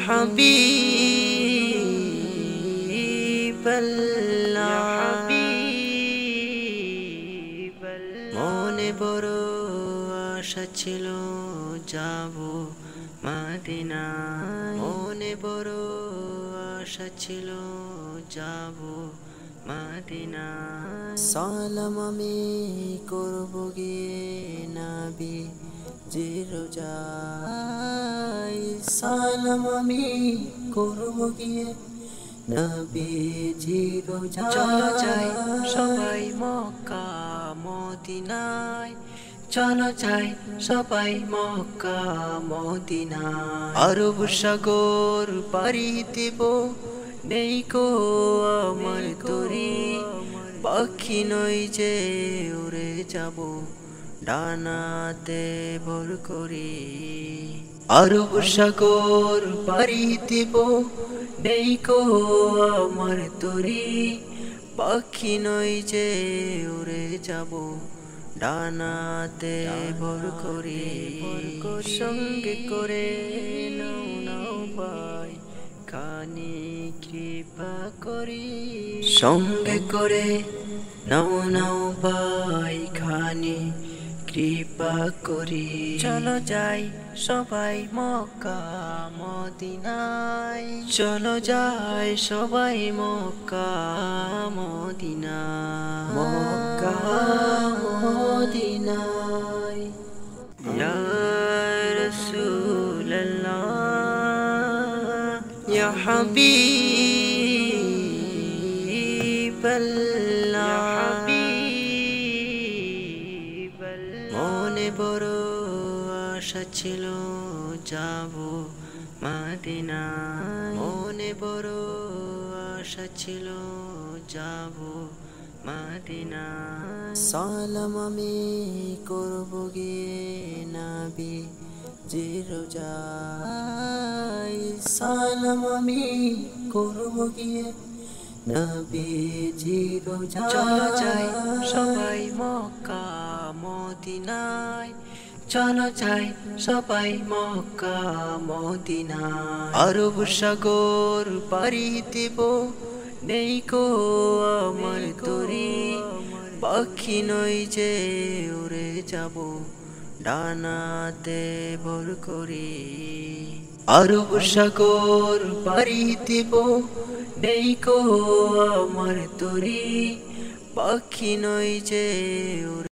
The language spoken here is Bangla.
حبيب الله মনে বড় আশা ছিল যাব মদিনায় মনে বড় আশা ছিল যাব মদিনায় সালাম আমি করব গিয়ে নবী রোজায় সালাম আমি করব গিয়ে নবীজি রোজায় চলো যাই সবাই মক্কা মদিনায় চলো যাই সবাই মক্কা মদিনায় আরব সাগর পাড়ি দেব নেই কো আমার তরি পাখি নই যে উড়ে যাব ডানাতে ভর করি আরব সাগর পাড়ি দেব নেই কো আমার তরি পাখি নই যে উড়ে যাব ডানাতে ভর করি সঙ্গে করে নাও নাও ভাই খানি কৃপা করি সঙ্গে করে নাও নাও ভাই খানি কৃপা করি চলো যাই সবাই মক্কা মদিনায় চলো যাই সবাই মক্কা মদিনায় মক্কা মদিনায় ইয়া রাসূলুল্লাহ ইয়া হাবিবাল্লাহ মনে বড় আশা ছিল যাব মদিনায় মনে বড় আশা ছিল যাব মদিনায় সালাম আমি করব গিয়ে নবী রোজায় সালাম আমি করব গিয়ে নবীজি রোজায় চলো যাই সবাই মক্কা মদিনায় চলো যাই সবাই মক্কা মদিনায় আরব সাগর পাড়ি দেব নেই কো আমার তরি পাখি নই যে উড়ে যাব ডানাতে ভর করি আরব সাগর পাড়ি দেব নেই কো আমার তরি পাখি নই যে